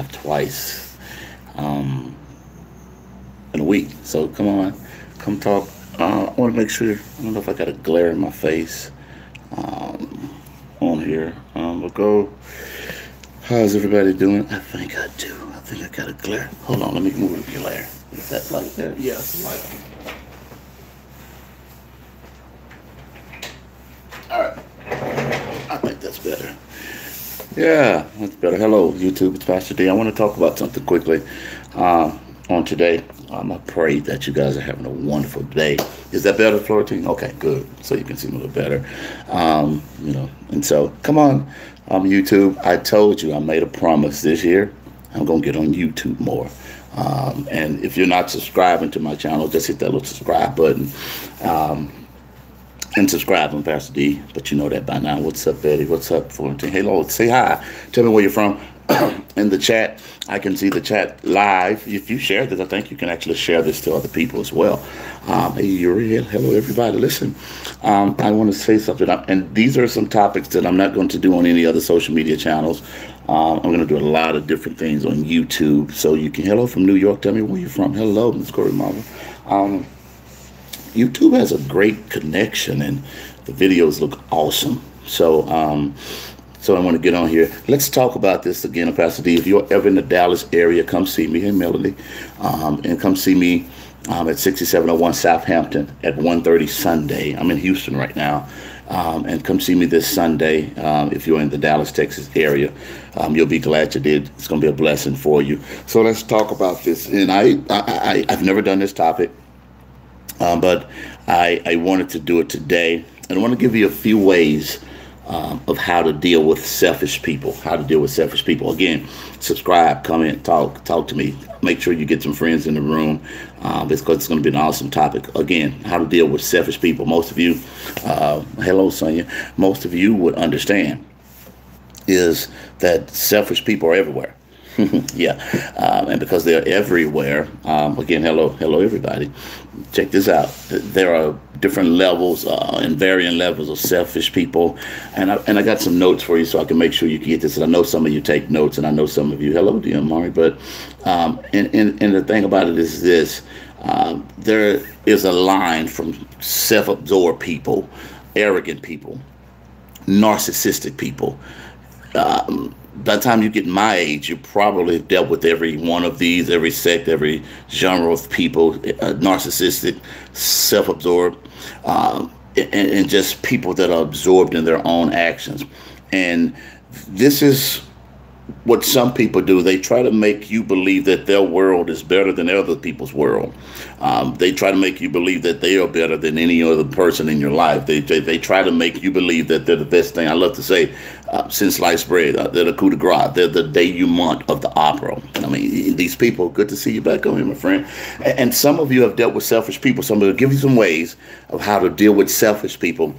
live twice in a week. So come on, come talk. I want to make sure. I don't know if I got a glare in my face on here. We'll go. How's everybody doing? I think I do. I think I got a glare. Hold on, let me move the glare. Is that like that? Yes, like. All right. I think that's better. Yeah, that's better. Hello, YouTube. It's Pastor D. I want to talk about something quickly on today. I pray that you guys are having a wonderful day. Is that better, Florentine? Okay, good. So you can see me a little better. And so come on, YouTube. I told you I made a promise this year. I'm going to get on YouTube more. And if you're not subscribing to my channel, just hit that little subscribe button. And subscribe on Pastor D, but you know that by now. What's up, Betty? What's up, Florentine? Hey, Lord, say hi. Tell me where you're from. In the chat, I can see the chat live. If you share this, I think you can actually share this to other people as well. Hey, Uriel, hello, everybody. Listen, I want to say something. And these are some topics that I'm not going to do on any other social media channels. I'm going to do a lot of different things on YouTube. So you can, hello from New York. Tell me where you're from. Hello, Miss Corey Marvel. YouTube has a great connection and the videos look awesome. So I want to get on here. Let's talk about this again, Pastor D. If you're ever in the Dallas area, come see me. Hey, Melody. And come see me at 6701 Southampton at 1:30 Sunday. I'm in Houston right now. And come see me this Sunday if you're in the Dallas, Texas area. You'll be glad you did. It's going to be a blessing for you. So let's talk about this. And I've never done this topic. But I wanted to do it today, and I want to give you a few ways of how to deal with selfish people. Again, subscribe, comment, talk to me. Make sure you get some friends in the room because it's going to be an awesome topic. Again, how to deal with selfish people. Most of you, hello, Sonia. Most of you would understand is that selfish people are everywhere. Yeah, and because they're everywhere, again, hello, everybody. Check this out. There are different levels and varying levels of selfish people, and I got some notes for you so I can make sure you can get this. And I know some of you take notes, and I know some of you, hello, dear Mari. But and the thing about it is this: there is a line from self-absorbed people, arrogant people, narcissistic people. By the time you get my age, you probably have dealt with every one of these, every sect, every genre of people, narcissistic, self-absorbed, and just people that are absorbed in their own actions. And this is what some people do. They try to make you believe that their world is better than other people's world. They try to make you believe that they are better than any other person in your life. They try to make you believe that they're the best thing. I love to say, since sliced bread, they're the coup de grace. They're the denouement of the opera. I mean, these people, good to see you back on here, my friend. And some of you have dealt with selfish people. So I'm going to give you some ways of how to deal with selfish people.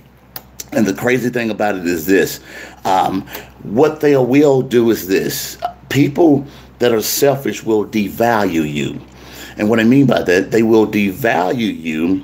And the crazy thing about it is this. What they will do is this. People that are selfish will devalue you. And what I mean by that, they will devalue you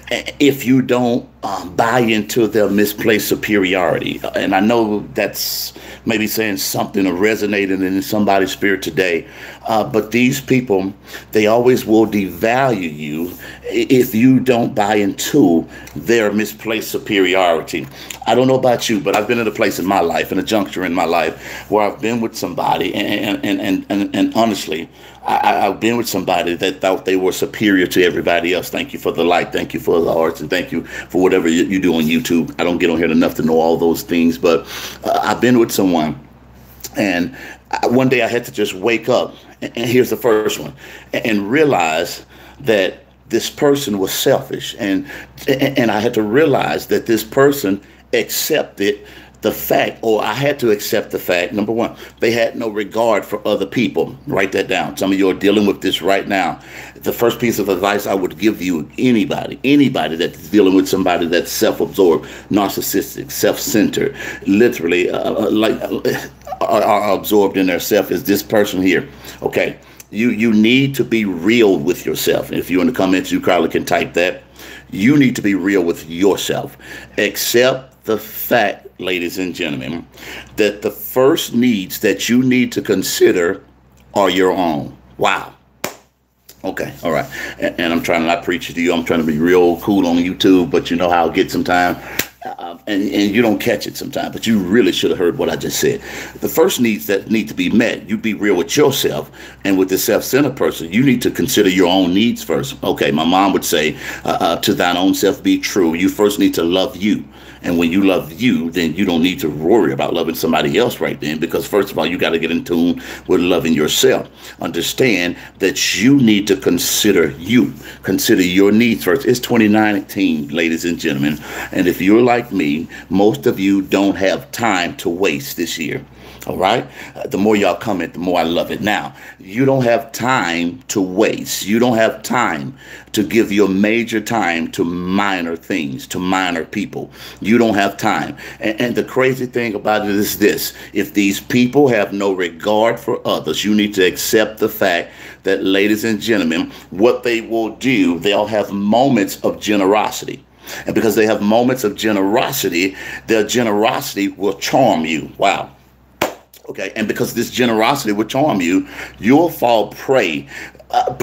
if you don't buy into their misplaced superiority. And I know that's maybe saying something or resonating in somebody's spirit today. But these people, they always will devalue you if you don't buy into their misplaced superiority. I don't know about you, but I've been at a place in my life, in a juncture in my life, where I've been with somebody, and honestly, I've been with somebody that thought they were superior to everybody else. Thank you for the like, thank you for the hearts, and thank you for whatever you do on YouTube. I don't get on here enough to know all those things, but I've been with someone, and one day I had to just wake up, and here's the first one, and realize that this person was selfish, and I had to realize that this person accepted the fact, or I had to accept the fact, number one, they had no regard for other people. Write that down. Some of you are dealing with this right now. The first piece of advice I would give you, anybody that's dealing with somebody that's self-absorbed, narcissistic, self-centered, literally are absorbed in their self, is this person here. Okay, you need to be real with yourself. If you're in the comments, you probably can type that. You need to be real with yourself. Accept the fact, ladies and gentlemen, that the first needs that you need to consider are your own. Wow. Okay, all right. And I'm trying to not preach to you. I'm trying to be real cool on YouTube, but you know how I get sometimes. And you don't catch it sometimes, but you really should have heard what I just said. The first needs that need to be met, you be real with yourself, and with the self-centered person, you need to consider your own needs first. Okay, my mom would say, to thine own self be true. You first need to love you. And when you love you, then you don't need to worry about loving somebody else right then, because first of all, you got to get in tune with loving yourself. Understand that you need to consider you. Consider your needs first. It's 2019, ladies and gentlemen. And if you're like me, most of you don't have time to waste this year. All right. The more y'all comment, the more I love it. Now, you don't have time to waste. You don't have time to give your major time to minor things, to minor people. You don't have time. And the crazy thing about it is this. If these people have no regard for others, you need to accept the fact that, ladies and gentlemen, what they will do, they'll have moments of generosity. And because they have moments of generosity, their generosity will charm you. Wow. Okay, and because this generosity will charm you, you'll fall prey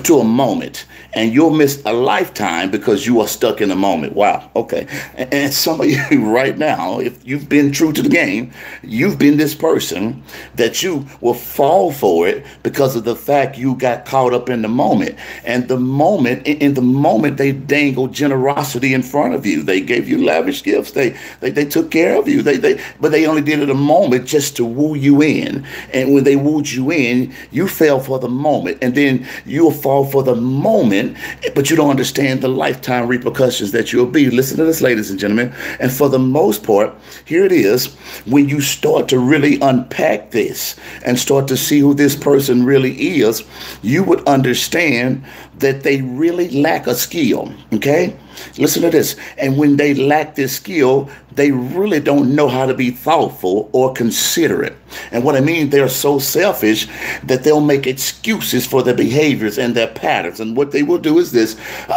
to a moment, and you'll miss a lifetime because you are stuck in a moment. Wow. Okay. And some of you right now, if you've been true to the game, you've been this person that you will fall for it because of the fact you got caught up in the moment. And the moment, in the moment, they dangled generosity in front of you. They gave you lavish gifts. They took care of you. But they only did it a moment just to woo you in. And when they wooed you in, you fell for the moment. And then you'll fall for the moment, but you don't understand the lifetime repercussions that you'll be. Listen to this, ladies and gentlemen. And for the most part, here it is, when you start to really unpack this and start to see who this person really is, you would understand that they really lack a skill. Okay? Listen to this. And when they lack this skill, they really don't know how to be thoughtful or considerate. And what I mean, they're so selfish that they'll make excuses for their behaviors and their patterns. And what they will do is this.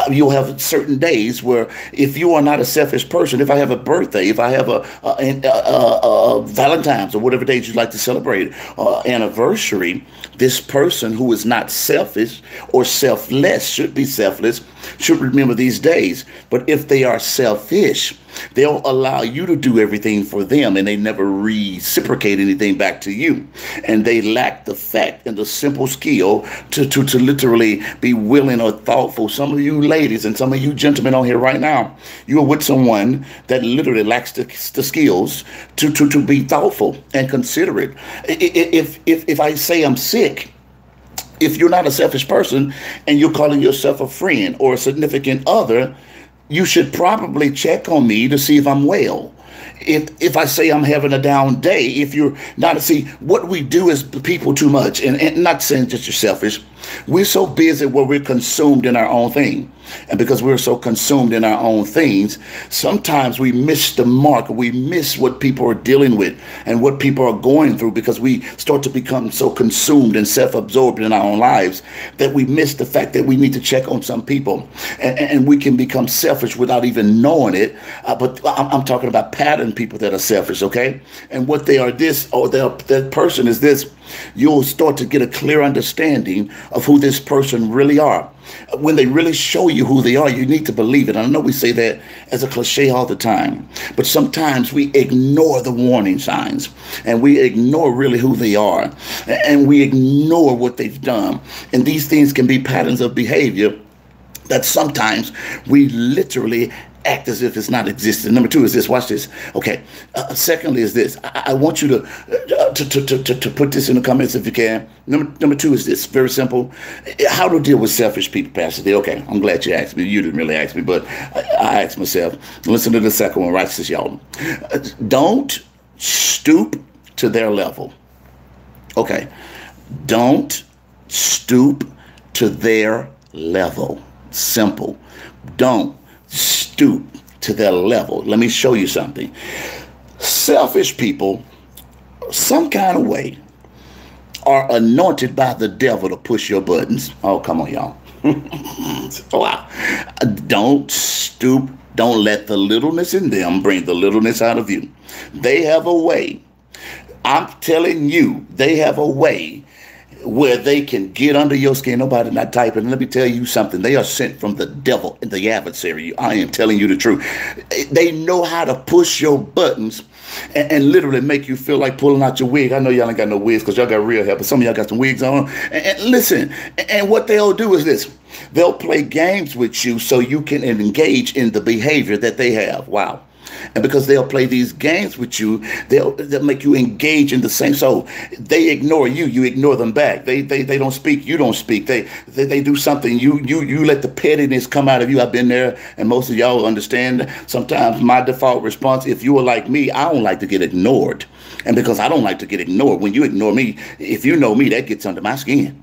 You'll have certain days where, if you are not a selfish person, if I have a birthday, if I have a Valentine's or whatever days you'd like to celebrate, anniversary, this person who is not selfish or selfless, should be selfless, should remember these days. But if they are selfish, they'll allow you to do everything for them, and they never reciprocate anything back to you. And they lack the fact and the simple skill to literally be willing or thoughtful. Some of you ladies and some of you gentlemen on here right now, you are with someone that literally lacks the skills to be thoughtful and considerate. If I say I'm sick, if you're not a selfish person and you're calling yourself a friend or a significant other, you should probably check on me to see if I'm well. If I say I'm having a down day, if you're not, see, what we do is people too much, and not saying just you're selfish, we're so busy where we're consumed in our own thing. And because we're so consumed in our own things, sometimes we miss the mark. We miss what people are dealing with and what people are going through, because we start to become so consumed and self-absorbed in our own lives that we miss the fact that we need to check on some people. And we can become selfish without even knowing it. But I'm talking about pattern people that are selfish, okay? And what they are this, or that person is this, you'll start to get a clear understanding of who this person really are. When they really show you who they are, you need to believe it. I know we say that as a cliche all the time, but sometimes we ignore the warning signs, and we ignore really who they are, and we ignore what they've done. And these things can be patterns of behavior that sometimes we literally act as if it's not existing. Number two is this. Watch this. Okay. Secondly is this. I want you to put this in the comments if you can. Number two is this. Very simple. How to deal with selfish people, Pastor D. Okay. I'm glad you asked me. You didn't really ask me, but I asked myself. Listen to the second one. Watch this, y'all. Don't stoop to their level. Okay. Don't stoop to their level. Simple. Don't stoop to their level. Let me show you something. Selfish people, some kind of way, are anointed by the devil to push your buttons. Oh, come on, y'all. Wow. Don't stoop. Don't let the littleness in them bring the littleness out of you. They have a way. I'm telling you, they have a way where they can get under your skin. Nobody not typing. Let me tell you something. They are sent from the devil and the adversary. I am telling you the truth. They know how to push your buttons and literally make you feel like pulling out your wig. I know y'all ain't got no wigs because y'all got real hair, but some of y'all got some wigs on. And listen, and what they'll do is this. They'll play games with you so you can engage in the behavior that they have. Wow. And because they'll play these games with you, they'll make you engage in the same. So they ignore you, you ignore them back. They don't speak, you don't speak. They do something, you let the pettiness come out of you. I've been there, and most of y'all understand. Sometimes my default response, if you were like me, I don't like to get ignored. And because I don't like to get ignored, when you ignore me, if you know me, that gets under my skin.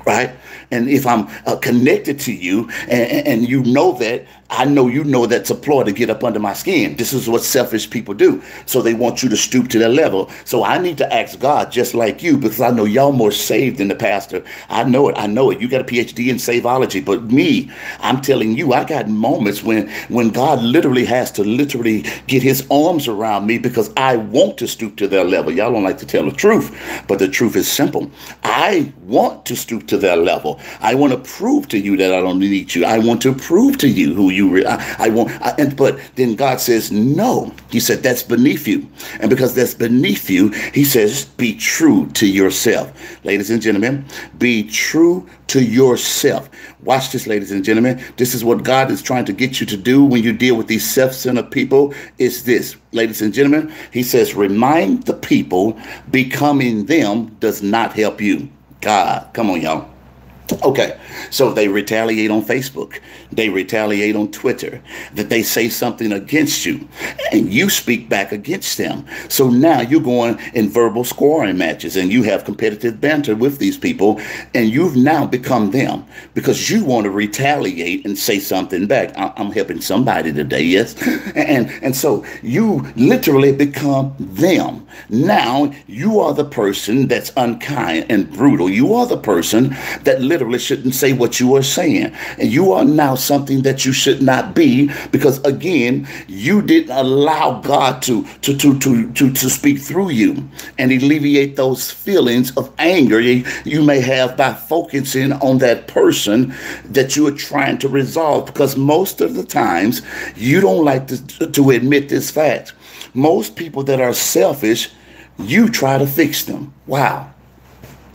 Right? And if I'm connected to you and you know that, I know you know that's a ploy to get up under my skin. This is what selfish people do. So they want you to stoop to their level. So I need to ask God just like you, because I know y'all more saved than the pastor. I know it. I know it. You got a PhD in saveology. But me, I'm telling you, I got moments when God literally has to get his arms around me because I want to stoop to their level. Y'all don't like to tell the truth, but the truth is simple. I want to stoop to their level. I want to prove to you that I don't need you. I want to prove to you who you but then God says, no. He said, that's beneath you. And because that's beneath you, he says, be true to yourself. Ladies and gentlemen, be true to yourself. Watch this, ladies and gentlemen. This is what God is trying to get you to do when you deal with these self-centered people. It's this, ladies and gentlemen. He says, remind the people becoming them does not help you. God, come on, y'all. Okay, so they retaliate on Facebook. They retaliate on Twitter. That they say something against you, and you speak back against them. So now you're going in verbal scoring matches, and you have competitive banter with these people, and you've now become them because you want to retaliate and say something back. I'm helping somebody today, yes? And so you literally become them. Now you are the person that's unkind and brutal. You are the person that literally shouldn't say what you are saying. And you are now something that you should not be, because again, you didn't allow God to speak through you and alleviate those feelings of anger you may have by focusing on that person that you are trying to resolve. Because most of the times you don't like to admit this fact. Most people that are selfish, you try to fix them. Wow.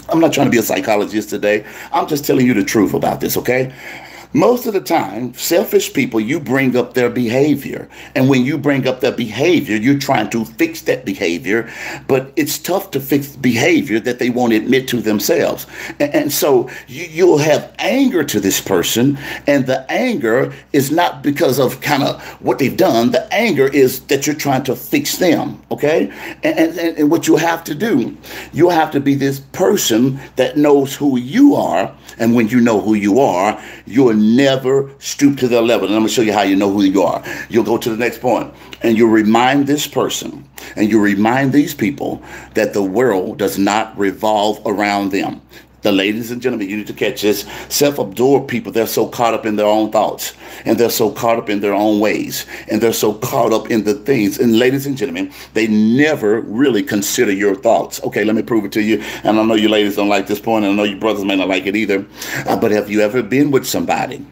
I'm not trying to be a psychologist today. I'm just telling you the truth about this, okay? Most of the time, selfish people, you bring up their behavior. And when you bring up their behavior, you're trying to fix that behavior. But it's tough to fix behavior that they won't admit to themselves. And so you'll have anger to this person. And the anger is not because of kind of what they've done. The anger is that you're trying to fix them, okay? And what you have to do, you have to be this person that knows who you are. And when you know who you are, you'll never stoop to their level. And I'm going to show you how you know who you are. You'll go to the next point, and you remind this person, and you remind these people that the world does not revolve around them. The ladies and gentlemen, you need to catch this. Self-absorbed people, they're so caught up in their own thoughts, and they're so caught up in their own ways, and they're so caught up in the things. And ladies and gentlemen, they never really consider your thoughts. Okay, let me prove it to you. And I know you ladies don't like this point, and I know you brothers may not like it either. But have you ever been with somebody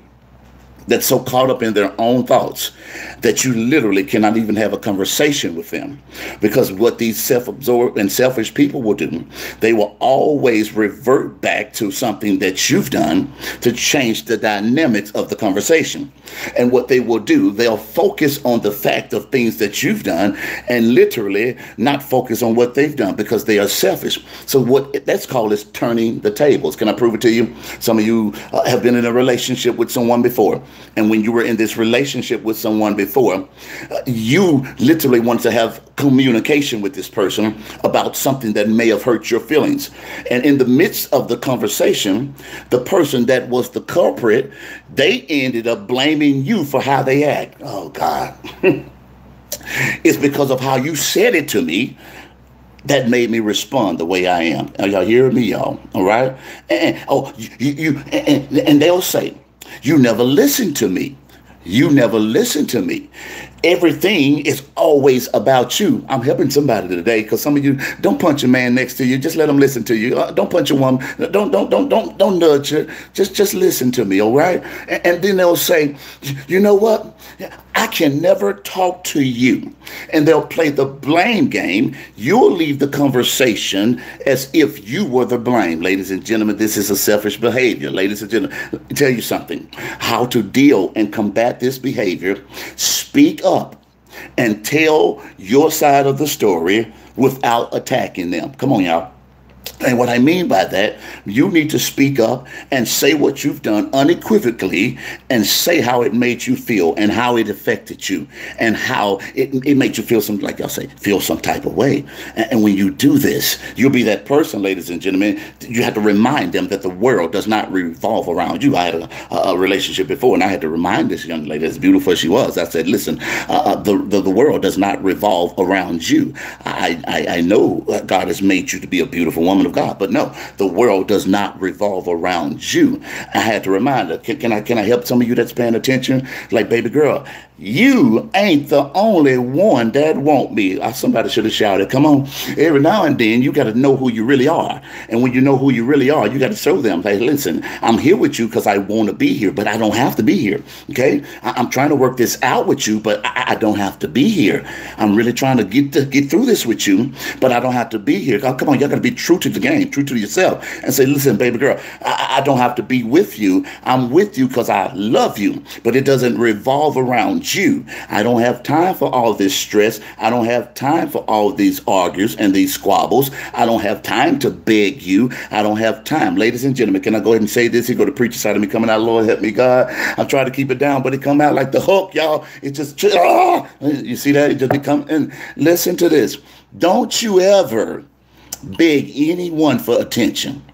that's so caught up in their own thoughts that you literally cannot even have a conversation with them? Because what these self-absorbed and selfish people will do, they will always revert back to something that you've done to change the dynamics of the conversation. And what they will do, they'll focus on the fact of things that you've done and literally not focus on what they've done, because they are selfish. So what that's called is turning the tables. Can I prove it to you? Some of you have been in a relationship with someone before. And when you were in this relationship with someone before, you literally wanted to have communication with this person about something that may have hurt your feelings. And in the midst of the conversation, the person that was the culprit, they ended up blaming you for how they act. Oh, God. It's because of how you said it to me that made me respond the way I am. Are y'all hearing me, y'all? All right? And they'll say, you never listened to me. You never listened to me. everything is always about you. I'm helping somebody today because some of you don't punch a man next to you. Just let him listen to you. Don't punch a woman. Don't nudge her. Just listen to me, all right? And then they'll say, you know what? I can never talk to you. And they'll play the blame game. You'll leave the conversation as if you were the blame. Ladies and gentlemen, this is a selfish behavior. Ladies and gentlemen, let me tell you something. How to deal and combat this behavior. Speak up and tell your side of the story without attacking them. Come on, y'all. And what I mean by that, you need to speak up and say what you've done unequivocally and say how it made you feel and how it affected you and how it made you feel like y'all say, feel some type of way. And when you do this, you'll be that person, ladies and gentlemen. You have to remind them that the world does not revolve around you. I had a relationship before, and I had to remind this young lady, as beautiful as she was, I said, listen, the world does not revolve around you. I know God has made you to be a beautiful woman of God, but no, the world does not revolve around you. I had to remind her, can I help some of you that's paying attention? Like, baby girl, you ain't the only one that want me. Somebody should have shouted, come on. Every now and then, you got to know who you really are. And when you know who you really are, you got to show them, hey, listen, I'm here with you because I want to be here, but I don't have to be here, okay? I'm trying to work this out with you, but I don't have to be here. I'm really trying to get through this with you, but I don't have to be here. Oh, come on, y'all got to be true to the game, true to yourself, and say, listen, baby girl, I don't have to be with you. I'm with you because I love you, but it doesn't revolve around you. I don't have time for all this stress. I don't have time for all these argues and these squabbles. I don't have time to beg you. I don't have time. Ladies and gentlemen, can I go ahead and say this? Here go the preacher side of me coming out. Lord, help me, God. I'm trying to keep it down, but it come out like the hook, y'all. It just, you see that? It just become, and listen to this. Don't you ever beg anyone for attention.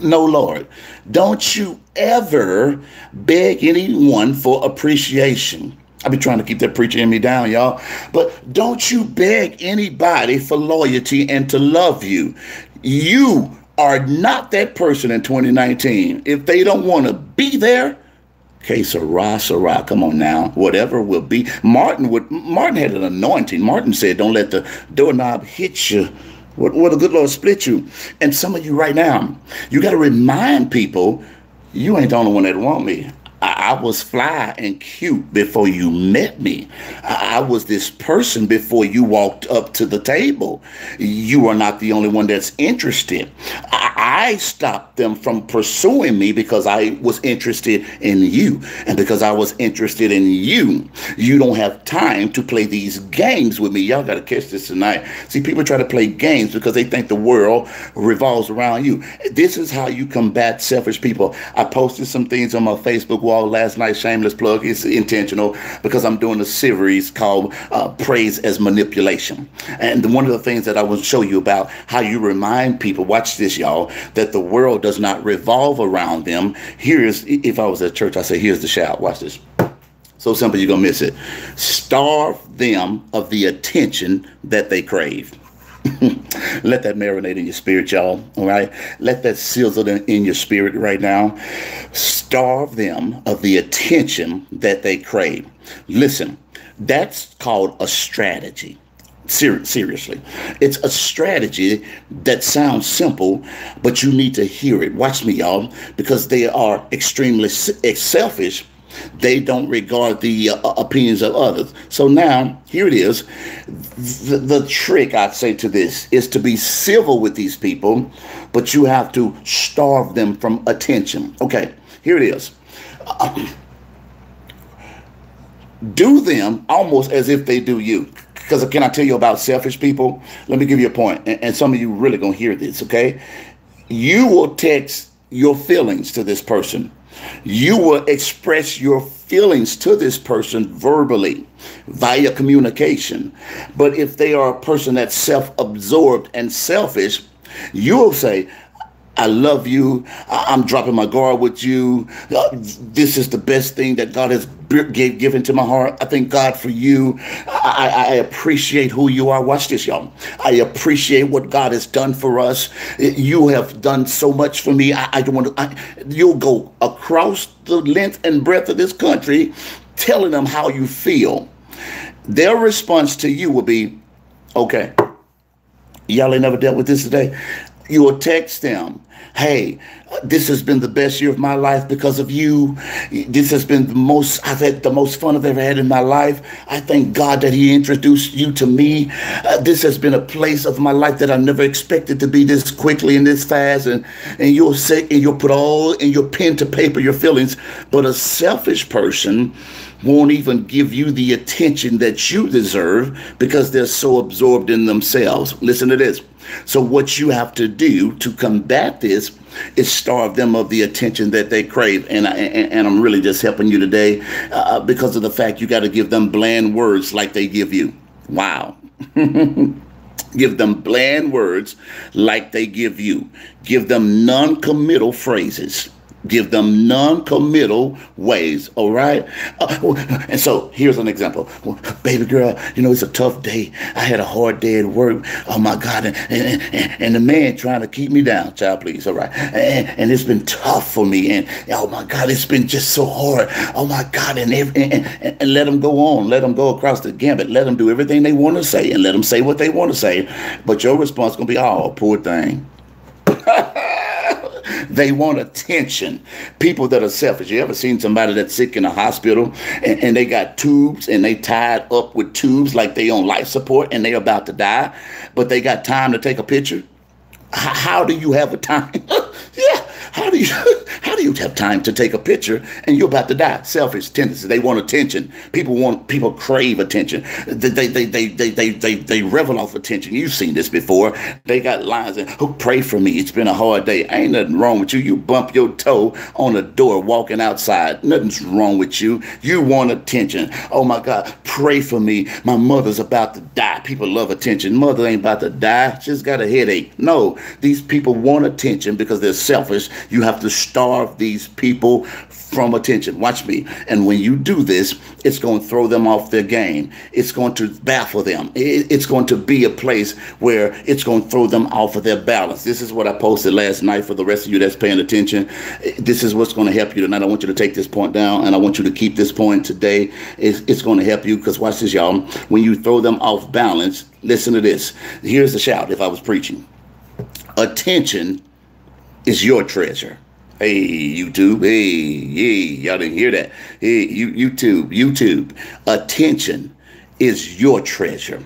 No, Lord. Don't you ever beg anyone for appreciation. I be trying to keep that preacher in me down, y'all. But don't you beg anybody for loyalty and to love you. You are not that person in 2019. If they don't want to be there, okay, Sarah, come on now. Whatever will be. Martin had an anointing. Martin said, don't let the doorknob hit you. What a good Lord split you. And some of you right now, you got to remind people, you ain't the only one that want me. I was fly and cute before you met me. I was this person before you walked up to the table. You are not the only one that's interested. I stopped them from pursuing me because I was interested in you. And because I was interested in you, you don't have time to play these games with me. Y'all got to catch this tonight. See, people try to play games because they think the world revolves around you. This is how you combat selfish people. I posted some things on my Facebook wall last night. Shameless plug. It's intentional because I'm doing a series called Praise as Manipulation. And one of the things that I will show you about how you remind people, watch this, y'all, that the world does not revolve around them. Here's, if I was at church, I say, here's the shout. Watch this. So simple, you're going to miss it. Starve them of the attention that they crave. Let that marinate in your spirit, y'all. All right. Let that sizzle in your spirit right now. Starve them of the attention that they crave. Listen, that's called a strategy. Seriously, it's a strategy that sounds simple, but you need to hear it. Watch me, y'all, because they are extremely selfish. They don't regard the opinions of others. So now, here it is. The trick, I'd say, to this is to be civil with these people, but you have to starve them from attention. Okay, here it is. Do them almost as if they do you. Because can I tell you about selfish people? Let me give you a point. And some of you really going to hear this, okay? You will text your feelings to this person. You will express your feelings to this person verbally via communication. But if they are a person that's self-absorbed and selfish, you'll say, I love you. I'm dropping my guard with you. This is the best thing that God has given to my heart. I thank God for you. I appreciate who you are. Watch this, y'all. I appreciate what God has done for us. You have done so much for me. I don't want to. You'll go across the length and breadth of this country telling them how you feel. Their response to you will be, okay, y'all ain't never dealt with this today. You will text them, hey, this has been the best year of my life because of you. This has been I've had the most fun I've ever had in my life. I thank God that he introduced you to me. This has been a place of my life that I never expected to be this quickly and this fast. And you'll say, and you'll put all in your pen to paper your feelings. But a selfish person won't even give you the attention that you deserve because they're so absorbed in themselves. Listen to this. So what you have to do to combat this is starve them of the attention that they crave. And I'm really just helping you today because of the fact you got to give them bland words like they give you. Wow. Give them bland words like they give you. Give them non-committal phrases. Give them non-committal ways, all right? And so here's an example. Well, baby girl, you know, it's a tough day. I had a hard day at work. Oh, my God. And the man trying to keep me down. Child, please, all right? And it's been tough for me. And, oh, my God, it's been just so hard. Oh, my God. And let them go on. Let them go across the gambit. Let them do everything they want to say. And let them say what they want to say. But your response is going to be, oh, poor thing. They want attention. People that are selfish. You ever seen somebody that's sick in a hospital and they got tubes and they tied up with tubes like they on life support and they're about to die, but they got time to take a picture? How do you have a time? Yeah. How do you have time to take a picture and you're about to die? Selfish tendencies. They want attention. People crave attention. They revel off attention. You've seen this before. They got lines and, oh, pray for me. It's been a hard day. Ain't nothing wrong with you. You bump your toe on a door walking outside. Nothing's wrong with you. You want attention. Oh my God, pray for me. My mother's about to die. People love attention. Mother ain't about to die. She's got a headache. No, these people want attention because they're selfish. You have to starve these people from attention. Watch me. And when you do this, it's going to throw them off their game. It's going to baffle them. It's going to be a place where it's going to throw them off of their balance. This is what I posted last night for the rest of you that's paying attention. This is what's going to help you tonight. I want you to take this point down, and I want you to keep this point today. It's going to help you because watch this, y'all. When you throw them off balance, listen to this. Here's the shout if I was preaching. Attention is your treasure. Hey, YouTube. Hey, y'all didn't hear that. Hey, YouTube. Attention is your treasure.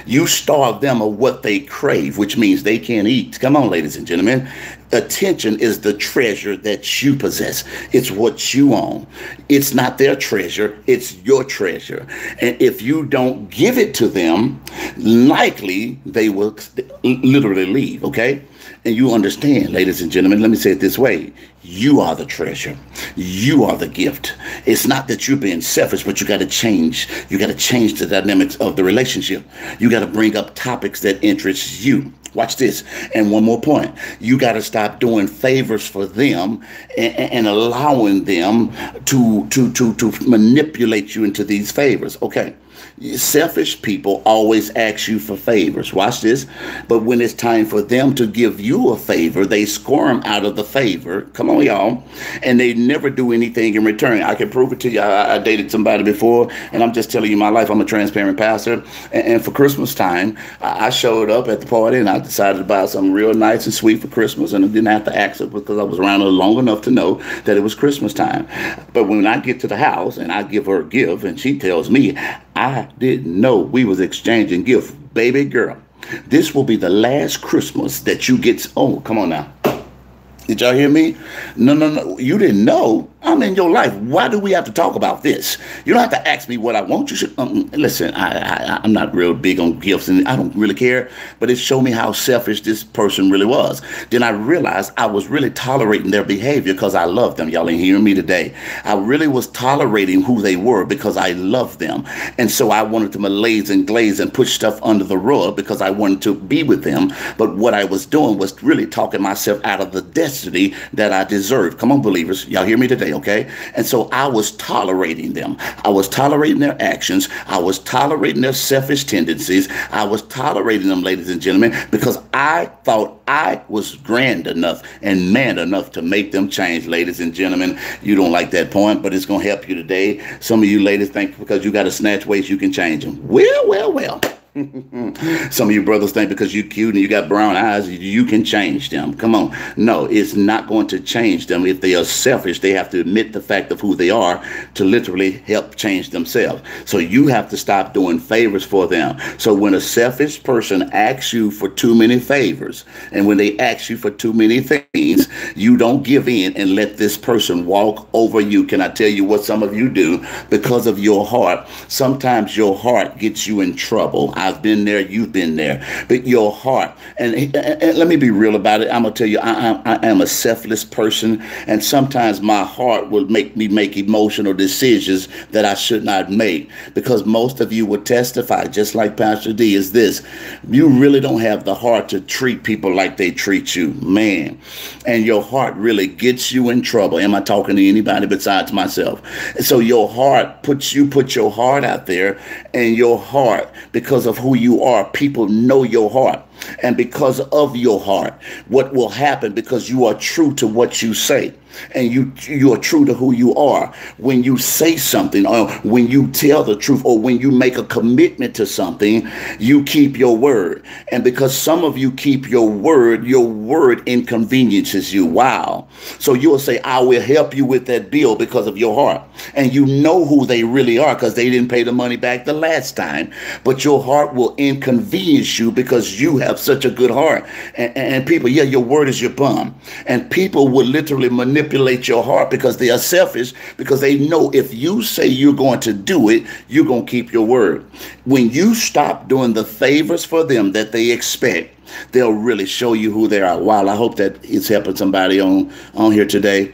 You starve them of what they crave, which means they can't eat. Come on, ladies and gentlemen. Attention is the treasure that you possess. It's what you own. It's not their treasure. It's your treasure. And if you don't give it to them, likely they will literally leave, okay? And you understand, ladies and gentlemen, let me say it this way. You are the treasure. You are the gift. It's not that you're being selfish, but you got to change. You got to change the dynamics of the relationship. You got to bring up topics that interest you. Watch this. And one more point. You got to stop doing favors for them and allowing them to manipulate you into these favors. Okay. Selfish people always ask you for favors. Watch this. But when it's time for them to give you a favor, they squirm out of the favor. Come on, y'all. And they never do anything in return. I can prove it to you. I dated somebody before, and I'm just telling you my life. I'm a transparent pastor. And for Christmas time, I showed up at the party, and I decided to buy something real nice and sweet for Christmas. And I didn't have to ask it because I was around her long enough to know that it was Christmas time. But when I get to the house and I give her a gift, and she tells me, I didn't know we was exchanging gifts. Baby girl, this will be the last Christmas that you get. Oh, come on now. Did y'all hear me? No. You didn't know. I'm in your life. Why do we have to talk about this? You don't have to ask me what I want. You should listen. I'm not real big on gifts, and I don't really care. But it showed me how selfish this person really was. Then I realized I was really tolerating their behavior because I loved them. Y'all ain't hearing me today. I really was tolerating who they were because I loved them, and so I wanted to malaise and glaze and push stuff under the rug because I wanted to be with them. But what I was doing was really talking myself out of the destiny capacity that I deserve. Come on, believers. Y'all hear me today, okay? And so I was tolerating them. I was tolerating their actions. I was tolerating their selfish tendencies. I was tolerating them, ladies and gentlemen, because I thought I was grand enough and man enough to make them change, ladies and gentlemen. You don't like that point, but it's going to help you today. Some of you ladies think because you got to snatch weights, you can change them. Well. Some of you brothers think because you're cute and you got brown eyes, you can change them. Come on. No, it's not going to change them. If they are selfish, they have to admit the fact of who they are to literally help change themselves. So you have to stop doing favors for them. So when a selfish person asks you for too many favors, and when they ask you for too many things, you don't give in and let this person walk over you. Can I tell you what some of you do? Because of your heart, sometimes your heart gets you in trouble. I've been there, you've been there. But your heart, and let me be real about it. I'm going to tell you, I am a selfless person, and sometimes my heart will make me make emotional decisions that I should not make, because most of you will testify, just like Pastor D, is this: you really don't have the heart to treat people like they treat you, man. And your heart really gets you in trouble. Am I talking to anybody besides myself? And so your heart put your heart out there, and your heart, because of who you are, people know your heart. And because of your heart, what will happen, because you are true to what you say, and you are true to who you are, when you say something, or when you tell the truth, or when you make a commitment to something, you keep your word. And because some of you keep your word inconveniences you. Wow. So you'll say, I will help you with that bill because of your heart. And you know who they really are, because they didn't pay the money back the last time. But your heart will inconvenience you because you have such a good heart. And people, yeah, your word is your bum. And people will literally manipulate your heart because they are selfish, because they know if you say you're going to do it, you're going to keep your word. When you stop doing the favors for them that they expect, they'll really show you who they are. Wow, I hope that it's helping somebody on here today.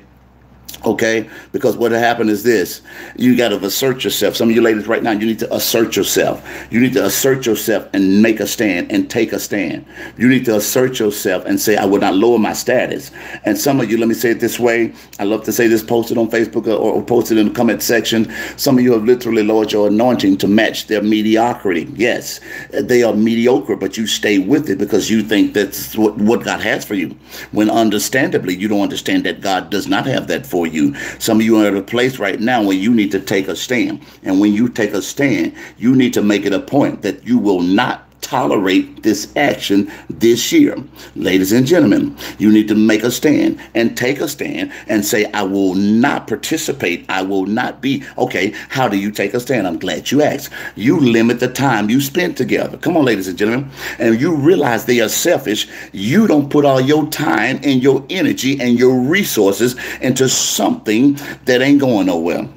Okay, because what happened is this: you got to assert yourself. Some of you ladies right now, you need to assert yourself. You need to assert yourself and make a stand and take a stand. You need to assert yourself and say, I will not lower my status. And some of you, let me say it this way. I love to say this, posted on Facebook or posted in the comment section. Some of you have literally lowered your anointing to match their mediocrity. Yes, they are mediocre, but you stay with it because you think that's what God has for you. When understandably, you don't understand that God does not have that for you. Some of you are at a place right now where you need to take a stand. And when you take a stand, you need to make it a point that you will not tolerate this action this year. Ladies and gentlemen, you need to make a stand and take a stand and say, I will not participate. I will not be. Okay, how do you take a stand? I'm glad you asked. You limit the time you spend together. Come on, ladies and gentlemen. And you realize they are selfish. You don't put all your time and your energy and your resources into something that ain't going nowhere.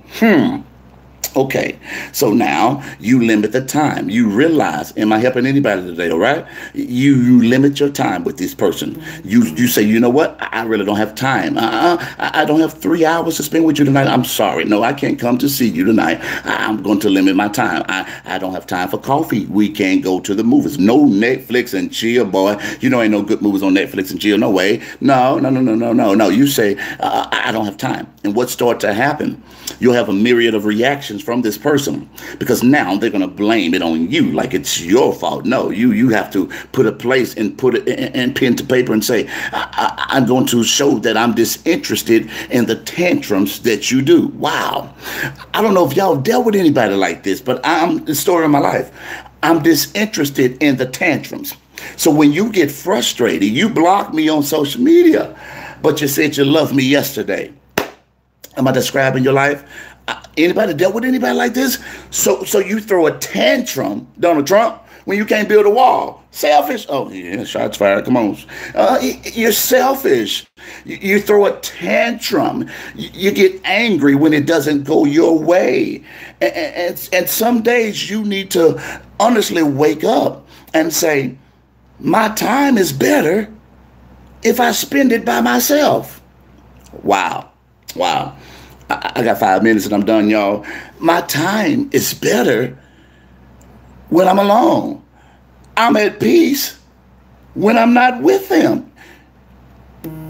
Okay, so now you limit the time. You realize, am I helping anybody today, all right? You limit your time with this person. You say, you know what? I really don't have time. I don't have 3 hours to spend with you tonight. I'm sorry. No, I can't come to see you tonight. I'm going to limit my time. I don't have time for coffee. We can't go to the movies. No Netflix and chill, boy. You know ain't no good movies on Netflix and chill. No way. No. You say, I don't have time. And what starts to happen? You'll have a myriad of reactions from this person, because now they're going to blame it on you like it's your fault. No, you have to put a place and put it in pen to paper and say, I'm going to show that I'm disinterested in the tantrums that you do. Wow. I don't know if y'all dealt with anybody like this, but I'm the story of my life. I'm disinterested in the tantrums. So when you get frustrated, you block me on social media, but you said you loved me yesterday. Am I describing your life? Anybody dealt with anybody like this? So you throw a tantrum, Donald Trump, when you can't build a wall. Selfish? Oh, yeah, shots fired. Come on. You're selfish. You throw a tantrum. You get angry when it doesn't go your way. And some days you need to honestly wake up and say, my time is better if I spend it by myself. Wow. I got 5 minutes and I'm done, y'all. My time is better when I'm alone. I'm at peace when I'm not with them.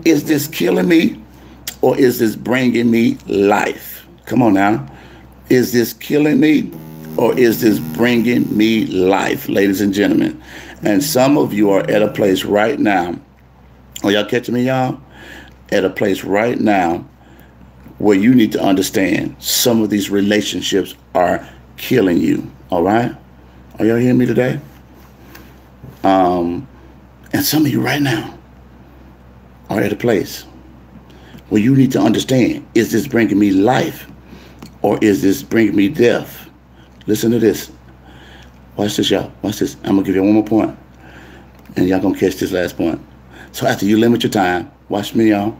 Is this killing me or is this bringing me life? Come on now. Is this killing me or is this bringing me life, ladies and gentlemen? And some of you are at a place right now. Are y'all catching me, y'all? At a place right now where you need to understand some of these relationships are killing you. All right? Are y'all hearing me today? And some of you right now are at a place where you need to understand, is this bringing me life or is this bringing me death? Listen to this. Watch this, y'all. Watch this. I'm going to give you one more point, and y'all going to catch this last point. So after you limit your time, watch me, y'all.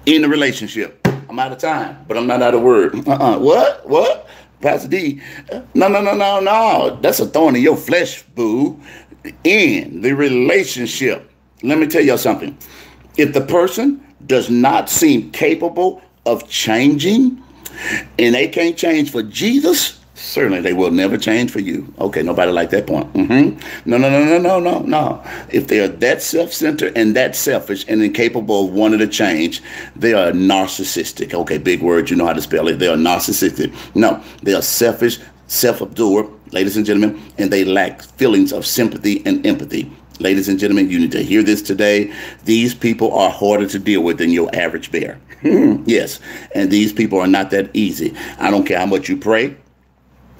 In the relationship, I'm out of time, but I'm not out of word. What? Pastor D? No. That's a thorn in your flesh, boo. In the relationship. Let me tell y'all something. If the person does not seem capable of changing, and they can't change for Jesus, certainly they will never change for you. Okay, nobody like that point. No. If they are that self-centered and that selfish and incapable of wanting to change, they are narcissistic. Okay, big word, you know how to spell it. They are narcissistic. No, they are selfish, self-absorbed, ladies and gentlemen, and they lack feelings of sympathy and empathy. Ladies and gentlemen, you need to hear this today. These people are harder to deal with than your average bear. Yes, and these people are not that easy. I don't care how much you pray.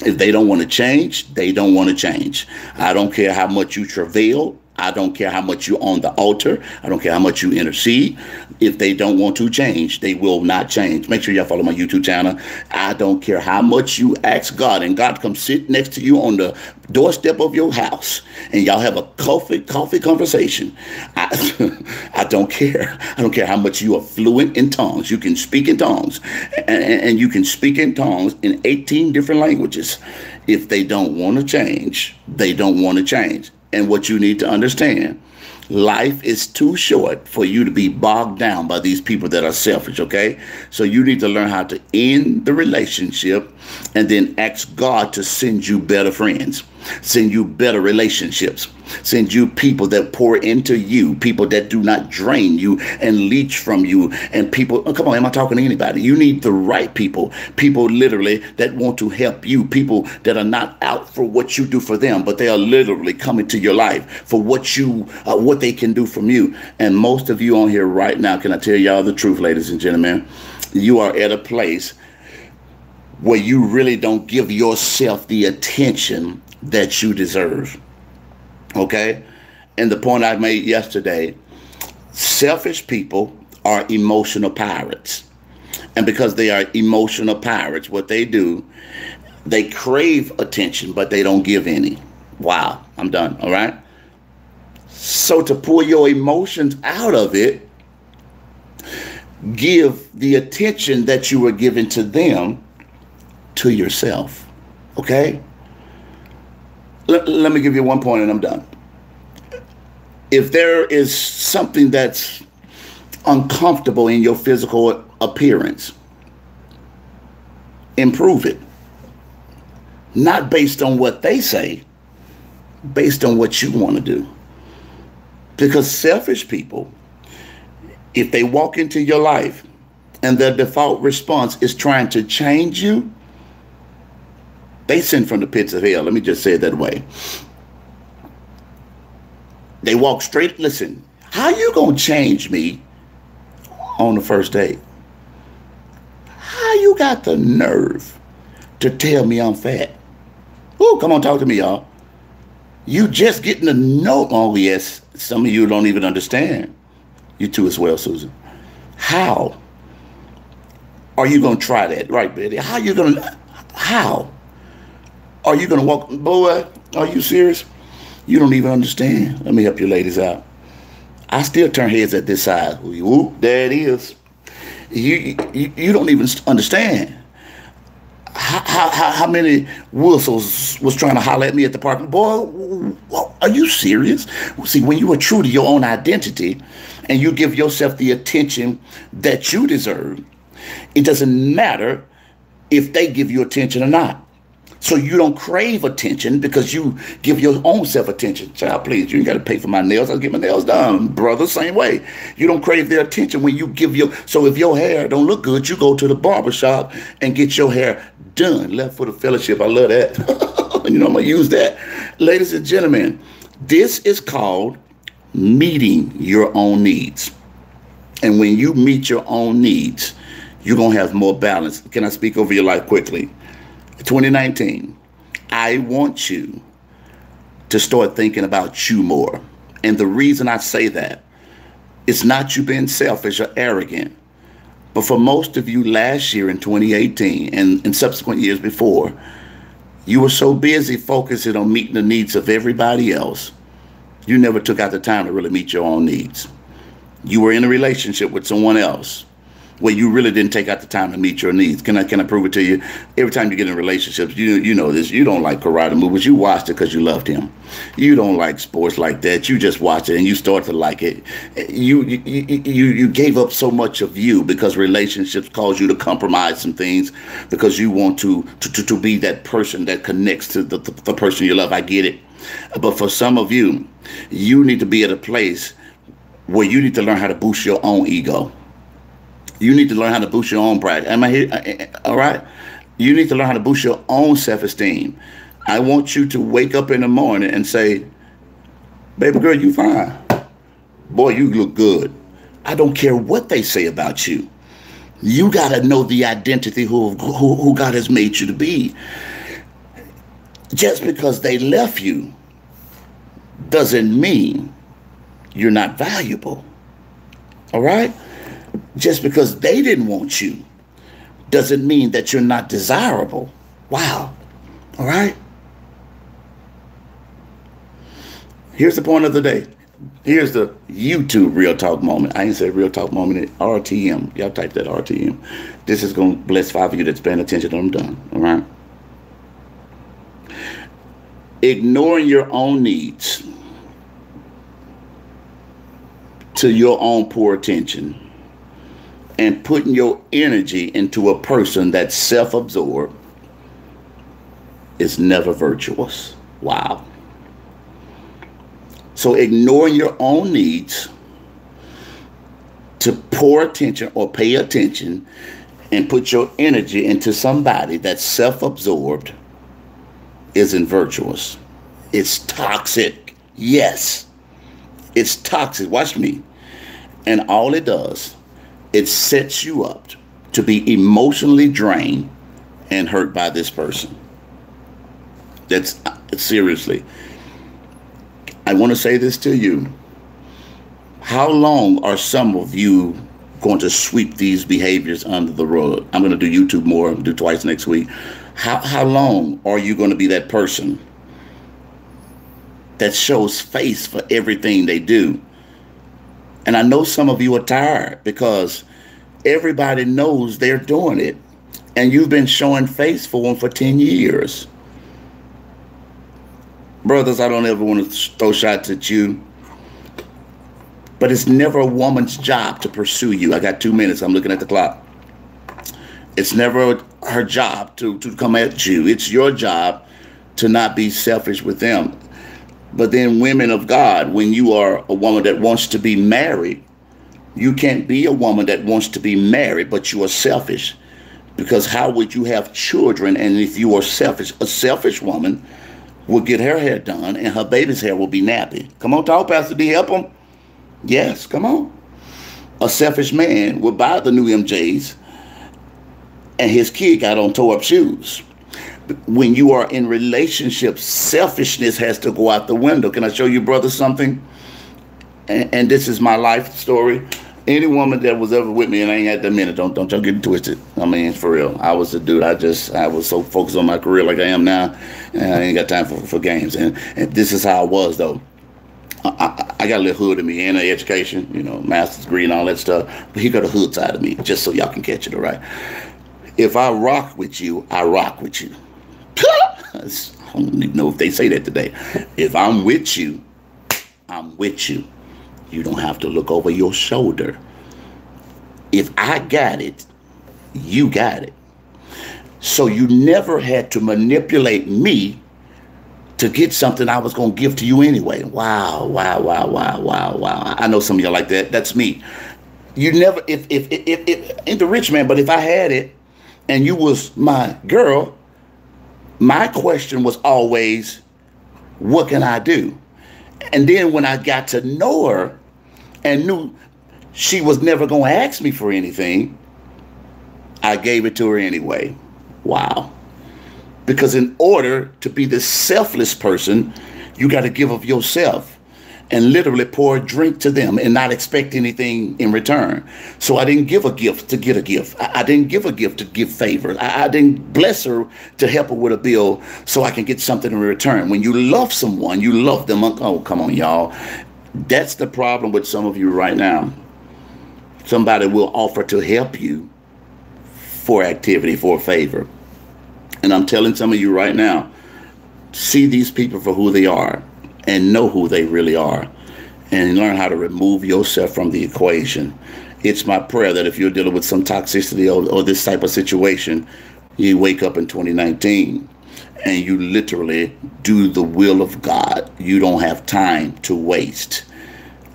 If they don't want to change, they don't want to change. I don't care how much you travail. I don't care how much you're on the altar. I don't care how much you intercede. If they don't want to change, they will not change. Make sure y'all follow my YouTube channel. I don't care how much you ask God, and God comes sit next to you on the doorstep of your house, and y'all have a coffee conversation. I don't care. I don't care how much you are fluent in tongues. You can speak in tongues, and you can speak in tongues in 18 different languages. If they don't want to change, they don't want to change. And what you need to understand, life is too short for you to be bogged down by these people that are selfish, okay? So you need to learn how to end the relationship and then ask God to send you better friends, send you better relationships, send you people that pour into you, people that do not drain you and leech from you, and people, oh, come on, am I talking to anybody? You need the right people, people literally that want to help you, people that are not out for what you do for them, but they are literally coming to your life for what they can do from you. And most of you on here right now, can I tell y'all the truth, ladies and gentlemen? You are at a place where you really don't give yourself the attention that you deserve. Okay? And the point I made yesterday, selfish people are emotional pirates. And because they are emotional pirates, what they do, they crave attention, but they don't give any. Wow, I'm done, all right? So to pull your emotions out of it, give the attention that you were giving to them to yourself, okay? Let me give you one point and I'm done. If there is something that's uncomfortable in your physical appearance, improve it. Not based on what they say, based on what you want to do. Because selfish people, if they walk into your life and their default response is trying to change you, they send from the pits of hell. Let me just say it that way. They walk straight. Listen, how you going to change me on the first date? How you got the nerve to tell me I'm fat? Oh, come on, talk to me, y'all. You just getting to know. Oh, yes. Some of you don't even understand. You too as well, Susan. How are you going to try that? Right, Betty? How are you going to walk? Boy, are you serious? You don't even understand. Let me help you ladies out. I still turn heads at this side. Whoop, there it is. You don't even understand how many whistles was trying to holler at me at the park. Boy, are you serious? See, when you are true to your own identity and you give yourself the attention that you deserve, it doesn't matter if they give you attention or not. So you don't crave attention because you give your own self attention. Child, please, you ain't got to pay for my nails. I'll get my nails done. Brother, same way. You don't crave their attention when you give your, so if your hair don't look good, you go to the barber shop and get your hair done. Left Foot of Fellowship. I love that. You know, I'm going to use that. Ladies and gentlemen, this is called meeting your own needs. And when you meet your own needs, you're going to have more balance. Can I speak over your life quickly? 2019, I want you to start thinking about you more. And the reason I say that, it's not you being selfish or arrogant, but for most of you last year in 2018 and in subsequent years before, you were so busy focusing on meeting the needs of everybody else, you never took out the time to really meet your own needs. You were in a relationship with someone else where you really didn't take out the time to meet your needs. Can I prove it to you? Every time you get in relationships, you know this. You don't like karate movies. You watched it because you loved him. You don't like sports like that. You just watch it and you start to like it. You gave up so much of you because relationships cause you to compromise some things because you want to be that person that connects to the person you love. I get it. But for some of you, you need to be at a place where you need to learn how to boost your own ego. You need to learn how to boost your own pride. Am I here? All right? You need to learn how to boost your own self-esteem. I want you to wake up in the morning and say, baby girl, you fine. Boy, you look good. I don't care what they say about you. You got to know the identity who God has made you to be. Just because they left you doesn't mean you're not valuable. All right? Just because they didn't want you doesn't mean that you're not desirable. Wow. All right? Here's the point of the day. Here's the YouTube Real Talk moment. I ain't said Real Talk moment. RTM. Y'all type that RTM. This is going to bless 5 of you that's paying attention. I'm done. All right? Ignoring your own needs to your own poor attention and putting your energy into a person that's self-absorbed is never virtuous. Wow. So ignoring your own needs to pour attention or pay attention and put your energy into somebody that's self-absorbed isn't virtuous. It's toxic. Yes, it's toxic. Watch me. And all it does, it sets you up to be emotionally drained and hurt by this person. That's seriously. I want to say this to you. How long are some of you going to sweep these behaviors under the rug? I'm going to do YouTube more, do twice next week. How long are you going to be that person that shows face for everything they do? And I know some of you are tired because everybody knows they're doing it. And you've been showing face for them for 10 years. Brothers, I don't ever want to throw shots at you. But it's never a woman's job to pursue you. I got 2 minutes. I'm looking at the clock. It's never her job to come at you. It's your job to not be selfish with them. But then women of God, when you are a woman that wants to be married, you can't be a woman that wants to be married, but you are selfish. Because how would you have children? And if you are selfish, a selfish woman will get her hair done and her baby's hair will be nappy. Come on, talk, Pastor D, help them. Yes, come on. A selfish man will buy the new MJs and his kid got on tore up shoes. When you are in relationships, selfishness has to go out the window. Can I show you, brother, something? And this is my life story. Any woman that was ever with me, and I ain't had that minute, don't y'all get it twisted. I mean, for real. I was the dude. I was so focused on my career like I am now, and I ain't got time for games. And this is how I was, though. I got a little hood in me and an education, you know, master's degree and all that stuff. But he got a hood side of me, just so y'all can catch it, all right? If I rock with you, I rock with you. I don't even know if they say that today. If I'm with you, I'm with you. You don't have to look over your shoulder. If I got it, you got it. So you never had to manipulate me to get something I was going to give to you anyway. Wow, wow, wow, wow, wow, wow. I know some of y'all like that. That's me. You never, if ain't the rich man, but if I had it and you was my girl, my question was always, what can I do? And then when I got to know her and knew she was never going to ask me for anything, I gave it to her anyway. Wow. Because in order to be the selfless person, you got to give of yourself and literally pour a drink to them and not expect anything in return. So I didn't give a gift to get a gift. I didn't give a gift to give favors. I didn't bless her to help her with a bill so I can get something in return. When you love someone, you love them. Oh, come on, y'all. That's the problem with some of you right now. Somebody will offer to help you for activity, for a favor. And I'm telling some of you right now, see these people for who they are and know who they really are and learn how to remove yourself from the equation. It's my prayer that if you're dealing with some toxicity or this type of situation, you wake up in 2019 and you literally do the will of God. You don't have time to waste.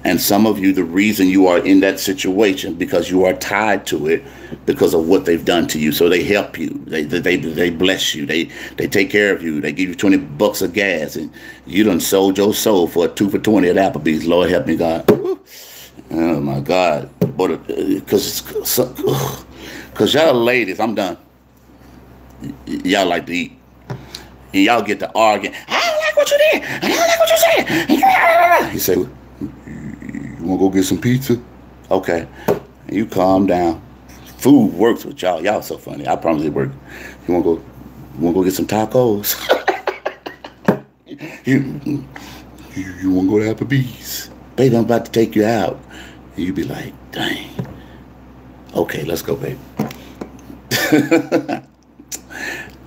And some of you, the reason you are in that situation because you are tied to it because of what they've done to you. So they help you. They bless you. They take care of you. They give you $20 of gas, and you done sold your soul for a 2 for $20 at Applebee's. Lord help me, God. Oh my God. But because y'all ladies, I'm done. Y'all like to eat, and y'all get to arguing. I don't like what you did. I don't like what you said. You say, you want to go get some pizza? Okay. You calm down. Food works with y'all. Y'all so funny. I promise it works. You want to go get some tacos? you want to go to Applebee's? Baby, I'm about to take you out. And you be like, dang. Okay, let's go, baby.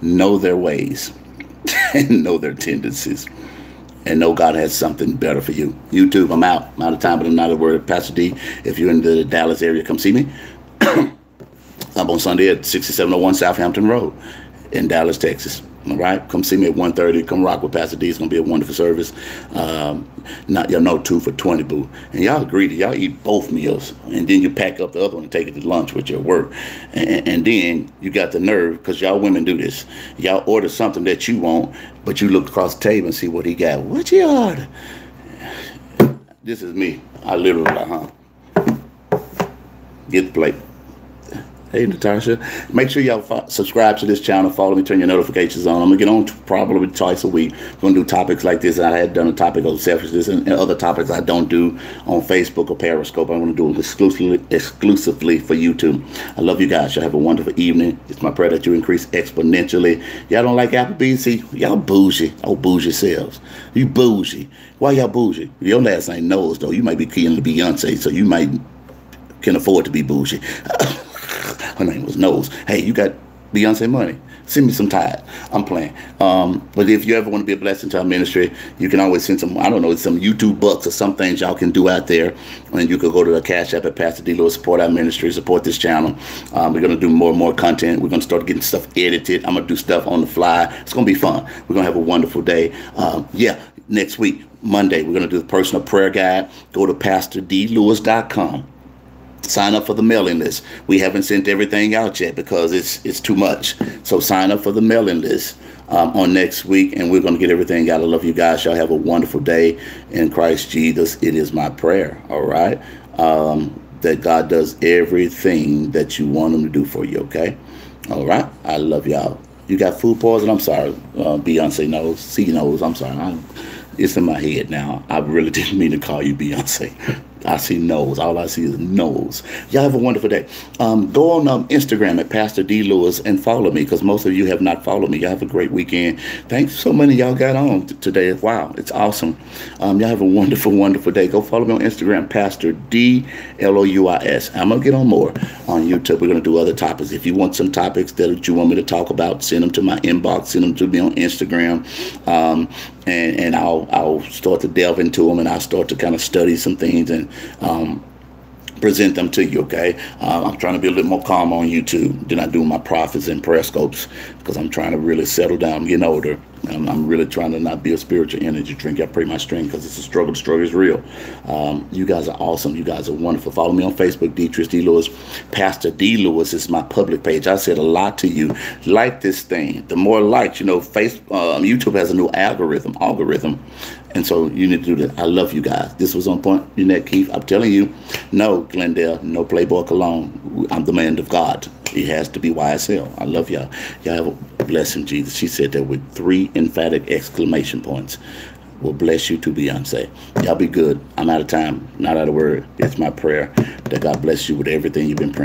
Know their ways and know their tendencies. And know God has something better for you. YouTube, I'm out. I'm out of time, but I'm not a word. Pastor D, if you're in the Dallas area, come see me. I'm on Sunday at 6701 Southampton Road in Dallas, Texas. All right? Come see me at 1:30. Come rock with Pastor D. It's going to be a wonderful service. Not y'all know 2 for $20, boo. And y'all agree to y'all eat both meals. And then you pack up the other one and take it to lunch with your work. And then you got the nerve, because y'all women do this. Y'all order something that you want, but you look across the table and see what he got. What you order? This is me. I literally get the plate. Hey, Natasha. Make sure y'all subscribe to this channel. Follow me. Turn your notifications on. I'm going to get on probably twice a week. I'm going to do topics like this. I had done a topic on selfishness and other topics I don't do on Facebook or Periscope. I'm going to do them exclusively for YouTube. I love you guys. Y'all have a wonderful evening. It's my prayer that you increase exponentially. Y'all don't like Applebee's? See, y'all bougie. Oh, bougie selves. You bougie. Why y'all bougie? Your last name knows, though. You might be keying to Beyonce, so you might can afford to be bougie. Her name was Nose. Hey, you got Beyonce money. Send me some Tide. I'm playing. But if you ever want to be a blessing to our ministry, you can always send some, I don't know, some YouTube bucks or some things y'all can do out there. And you could go to the Cash App at Pastor D. Lewis, support our ministry, support this channel. We're going to do more and more content. We're going to start getting stuff edited. I'm going to do stuff on the fly. It's going to be fun. We're going to have a wonderful day. Next week, Monday, we're going to do the personal prayer guide. Go to PastorDLewis.com. Sign up for the mailing list. We haven't sent everything out yet because it's too much. So sign up for the mailing list on next week, and we're going to get everything out. I love you guys. Y'all have a wonderful day in Christ Jesus. It is my prayer, all right, that God does everything that you want him to do for you, okay? All right? I love y'all. You got food poison? I'm sorry. Beyonce knows. C knows. I'm sorry. It's in my head now. I really didn't mean to call you Beyonce. I see nose. All I see is nose. Y'all have a wonderful day. Go on Instagram at Pastor D. Lewis and follow me, because most of you have not followed me. Y'all have a great weekend. Thanks so many y'all got on today. Wow, it's awesome. Y'all have a wonderful, wonderful day. Go follow me on Instagram, Pastor D. Lewis. I'm going to get on more on YouTube. We're going to do other topics. If you want some topics that you want me to talk about, send them to my inbox. Send them to me on Instagram. And I'll start to delve into them, and I'll start to kind of study some things and present them to you, okay? I'm trying to be a little more calm on YouTube than I do my prophets and periscopes, because I'm trying to really settle down. I'm getting older. I'm really trying to not be a spiritual energy drink. I pray my strength, because it's a struggle. The struggle is real. You guys are awesome. You guys are wonderful. Follow me on Facebook, Deatrice D. Lewis. Pastor D. Lewis is my public page. I said a lot to you. Like this thing. The more likes, YouTube has a new algorithm. And so you need to do that. I love you guys. This was On Point. Jeanette Keith. I'm telling you, no, Glendale, no Playboy Cologne. I'm the man of God. He has to be YSL. I love y'all. Y'all have a blessing, Jesus. She said that with 3 emphatic exclamation points. Will bless you too, Beyonce. Y'all be good. I'm out of time. Not out of word. It's my prayer that God bless you with everything you've been praying.